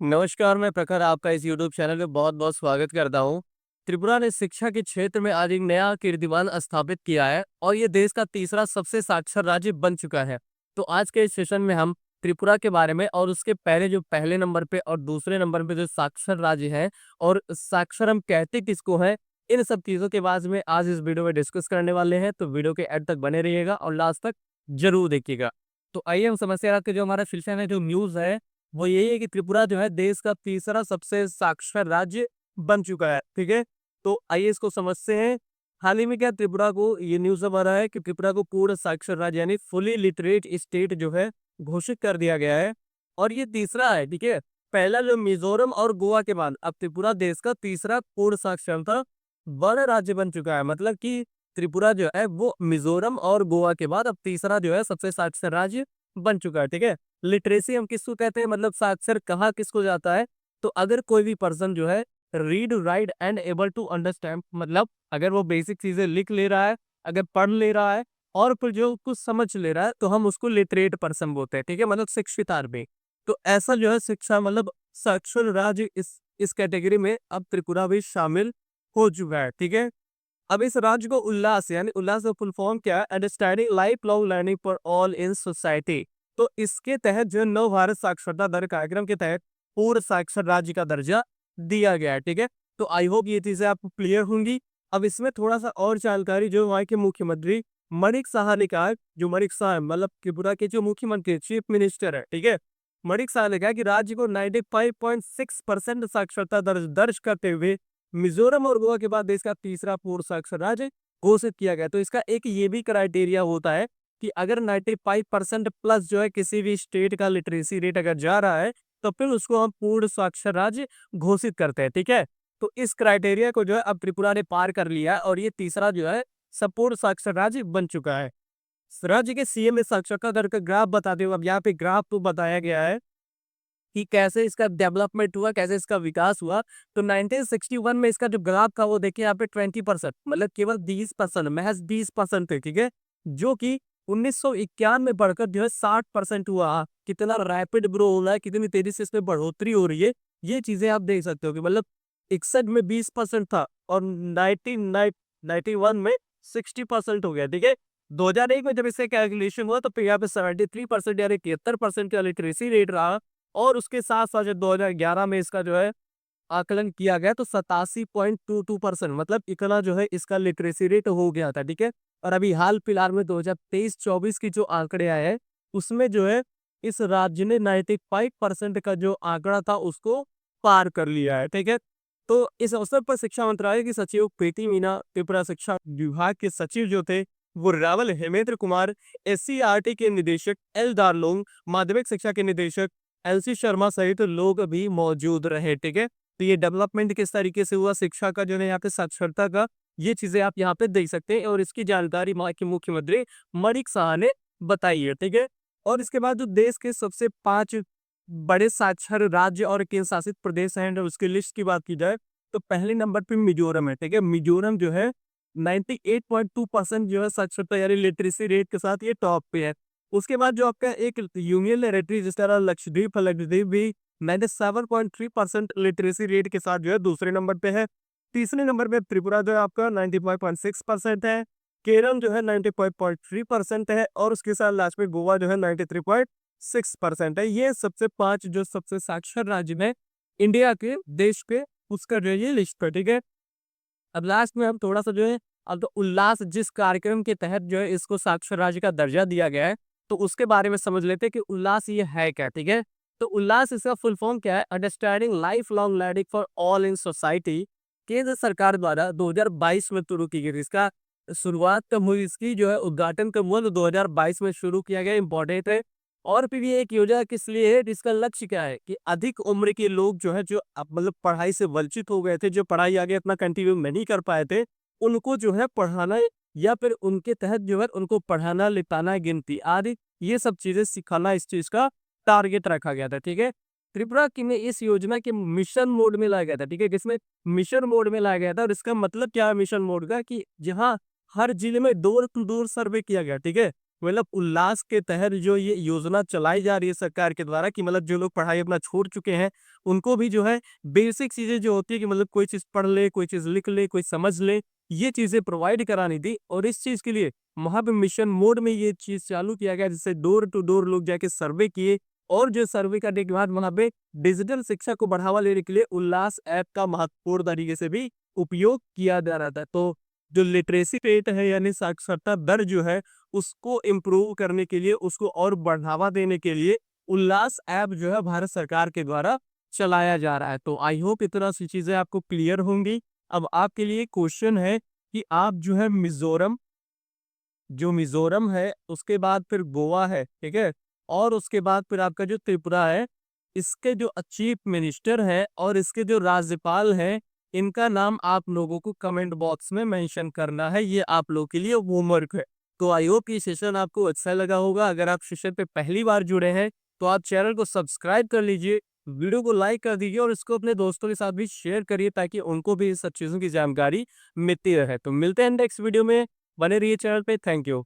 नमस्कार, मैं प्रखर आपका इस यूट्यूब चैनल में बहुत-बहुत स्वागत करता हूँ। त्रिपुरा ने शिक्षा के क्षेत्र में आज एक नया कीर्तिमान स्थापित किया है और ये देश का तीसरा सबसे साक्षर राज्य बन चुका है। तो आज के इस सेशन में हम त्रिपुरा के बारे में और उसके पहले जो पहले नंबर पे और दूसरे नंबर पे जो साक्षर राज्य है और साक्षर हम कहते किसको हैं, इन सब चीज़ों के बारे में आज इस वीडियो में डिस्कस करने वाले हैं। तो वीडियो के एंड तक बने रहिएगा और लास्ट तक ज़रूर देखिएगा। तो आइए हम समझते हैं कि जो हमारा सेशन है, जो न्यूज़ है वो यही है कि त्रिपुरा जो है देश का तीसरा सबसे साक्षर राज्य बन चुका है, ठीक है? तो आइए इसको समझते हैं। हाल ही में क्या त्रिपुरा को ये न्यूज़ अब आ रहा है कि त्रिपुरा को पूर्ण साक्षर राज्य यानी फुली लिटरेट स्टेट जो है घोषित कर दिया गया है और ये तीसरा है, ठीक है? पहला जो मिज़ोरम और गोवा के बाद अब त्रिपुरा देश का तीसरा पूर्ण साक्षरता वन राज्य बन चुका है। मतलब कि त्रिपुरा जो है वो मिज़ोरम और गोवा के बाद अब तीसरा जो है सबसे साक्षर राज्य बन चुका है, ठीक है? लिटरेसी हम किसको कहते हैं, मतलब साक्षर कहाँ किसको जाता है, तो अगर कोई भी पर्सन जो है read write and able to understand, मतलब अगर वो बेसिक चीजें लिख ले रहा है, अगर पढ़ ले रहा है और फिर जो कुछ समझ ले रहा है तो हम उसको लिटरेट पर्सन बोलते हैं, ठीक है? मतलब शिक्षित आदमी। तो ऐसा जो है शिक्षा मतलब साक्षर राज्य इस कैटेगरी में अब त्रिपुरा भी शामिल हो चुका है, ठीक है? अब इस राज्य को उल्लास यानी उल्लास का फुल फॉर्म क्या है, understanding life long learning for all in society. तो इसके तहत जो नव भारत साक्षरता दर कार्यक्रम के तहत पूर्ण साक्षर राज्य का दर्जा दिया गया है, ठीक है? तो आई होप ये चीजें आपको क्लियर होंगी। अब इसमें थोड़ा सा और जानकारी जो वहाँ के मुख्यमंत्री मणिक साहा ने कहा है, जो मणिक साहा है, मतलब त्रिपुरा के जो मुख्यमंत्री चीफ मिनिस्टर है, ठीक है? मणिक साहा ने कहा कि राज्य को 95.6% साक्षरता दर्ज दर्ज करते हुए मिजोरम और गोवा के बाद देश का तीसरा पूर्ण साक्षर राज्य घोषित किया गया। तो इसका एक ये भी क्राइटेरिया होता है कि अगर 95% प्लस जो है किसी भी स्टेट का लिटरेसी रेट अगर जा रहा है तो फिर उसको हम पूर्ण साक्षर राज्य घोषित करते हैं, ठीक है? तो इस क्राइटेरिया को जो है अब त्रिपुरा ने पार कर लिया है और ये तीसरा जो है संपूर्ण साक्षर राज्य बन चुका है। इस राज्य के सीएम ने साक्षरता दर का ग्राफ बताते हुए अब यहाँ पे ग्राफ तो बताया गया है कि कैसे इसका डेवलपमेंट हुआ, कैसे इसका विकास हुआ। तो 1961 में इसका जो ग्राफ था वो देखिए यहाँ पे 20%, मतलब केवल 20%, महज 20% थे, ठीक है? जो कि 1951 में बढ़कर जो है 60% हुआ। कितना रैपिड ग्रो हो रहा है, कितनी तेजी से इसमें बढ़ोतरी हो रही है, ये चीजें आप देख सकते हो कि मतलब 61 में 20% था और 1991 में 60% हो गया, ठीक है? 2001 में जब इसका कैलकुलेशन हुआ तो फिर यहाँ पे 73% यानी 73% का लिटरेसी रेट रहा और उसके साथ-साथ जब 2011 में इसका जो है आकलन किया गया तो 87.22%, मतलब इतना जो है इसका लिटरेसी रेट हो गया था, ठीक है? और अभी हाल-फिलहाल में 2023-24 की जो आंकड़े आए हैं, उसमें जो है इस राज्य ने 95% का जो आंकड़ा था उसको पार कर लिया है, ठीक है? तो इस अवसर पर शिक्षा मंत्रालय की सचिव प्रीति मीना, त्रिपुरा शिक्षा विभाग के सचिव जो थे वो रावल हेमेंद्र कुमार, एससीईआरटी के निदेशक एल दारलोंग, माध्यमिक शिक्षा के निदेशक एलसी शर्मा सहित लोग भी मौजूद रहे, ठीक है? तो ये डेवलपमेंट किस तरीके से हुआ शिक्षा का जो है यहाँ पे साक्षरता का, ये चीजें आप यहाँ पे देख सकते हैं और इसकी जानकारी वहाँ के मुख्यमंत्री मणिक साहा ने बताई है, ठीक है? और इसके बाद जो देश के सबसे 5 बड़े साक्षर राज्य और केंद्र शासित प्रदेश हैं और उसकी लिस्ट की बात की जाए तो पहले नंबर पे मिजोरम है, ठीक है? मिजोरम जो है 98.2% जो है साक्षरता यानी लिटरेसी रेट के साथ ये टॉप पे है। उसके बाद जो आपका एक यूनियन टेरिटरी जिस तरह लक्षद्वीप है, लक्षद्वीप भी 97.3% लिटरेसी रेट के साथ जो है दूसरे नंबर पे है। तीसरे नंबर पे त्रिपुरा जो है आपका 95.6% है। केरल जो है 95.3% है और उसके साथ लास्ट में गोवा जो है 93.6% है। ये सबसे 5 जो सबसे साक्षर राज्य में इंडिया के देश के उसका जो है ये लिस्ट पे, ठीक है? अब लास्ट में हम थोड़ा-सा जो है अब तो उल्लास जिस कार्यक्रम के तहत जो है इसको साक्षर राज्य का दर्जा दिया गया है, तो उसके बारे में समझ लेते हैं कि उल्लास ये है क्या, ठीक है? तो उल्लास इसका फुल फॉर्म क्या है? Understanding life long learning for all in society. केंद्र सरकार द्वारा 2022 में शुरू की गई थी। इसका शुरुआत कब हुई इसकी जो है उद्घाटन कब हुआ तो 2022 में शुरू किया गया, इम्पोर्टेंट है। और फिर ये एक योजना किस लिए है? जिसका लक्ष्य क्या है कि अधिक उम्र के लोग जो है जो मतलब पढ़ाई से वंचित हो गए थे, जो पढ़ाई आगे अपना कंटिन्यू नहीं कर पाए थे, उनको जो है पढ़ाना या फिर उनके तहत जो है उनको पढ़ाना, लिखाना, गिनती आदि ये सब चीजें सिखाना इस चीज का टारगेट रखा गया था, ठीक है? त्रिपुरा की में इस योजना के मिशन मोड में लाया गया था, ठीक है? जिसमें मिशन मोड में लाया गया था और इसका मतलब क्या है मिशन मोड का कि जहाँ हर जिले में डोर टू डोर सर्वे किया गया, ठीक है? मतलब उल्लास के तहत जो ये योजना चलाई जा रही है सरकार के द्वारा कि मतलब जो लोग पढ़ाई अपना छोड़ चुके हैं, उनको भी जो है बेसिक चीज़ें जो होती है कि मतलब कोई चीज़ पढ़ ले, कोई चीज़ लिख ले, कोई समझ ले, ये चीज़ें प्रोवाइड करानी थी और इस चीज़ के लिए वहाँ पे मिशन मोड में ये चीज़ चालू किया गया जिससे डोर टू डोर लोग जाके सर्वे किए और जो सर्वे करने के बाद वहाँ पे डिजिटल शिक्षा को बढ़ावा देने के लिए उल्लास ऐप का महत्वपूर्ण तरीके से भी उपयोग किया जा रहा था। तो जो लिटरेसी रेट है यानी साक्षरता दर जो है उसको इम्प्रूव करने के लिए, उसको और बढ़ावा देने के लिए उल्लास ऐप जो है भारत सरकार के द्वारा चलाया जा रहा है। तो आई होप इतना सी चीज़ें आपको क्लियर होंगी। अब आपके लिए क्वेश्चन है कि आप जो है मिज़ोरम है, उसके बाद फिर गोवा है, ठीक है? और उसके बाद फिर आपका जो त्रिपुरा है, इसके जो चीफ मिनिस्टर हैं और इसके जो राज्यपाल हैं, इनका नाम आप लोगों को कमेंट बॉक्स में मेंशन करना है। ये आप लोगों के लिए होमवर्क है। तो आई होप ये सेशन आपको अच्छा लगा होगा। अगर आप सेशन पे पहली बार जुड़े हैं, तो आप चैनल को सब्सक्राइब कर लीजिए, वीडियो को लाइक कर दीजिए और इसको अपने दोस्तों के साथ भी शेयर करिए ताकि उनको भी इस सब चीज़ों की जानकारी मिलती रहे। तो मिलते हैं नेक्स्ट वीडियो में, बने रहिए चैनल पे। Thank you.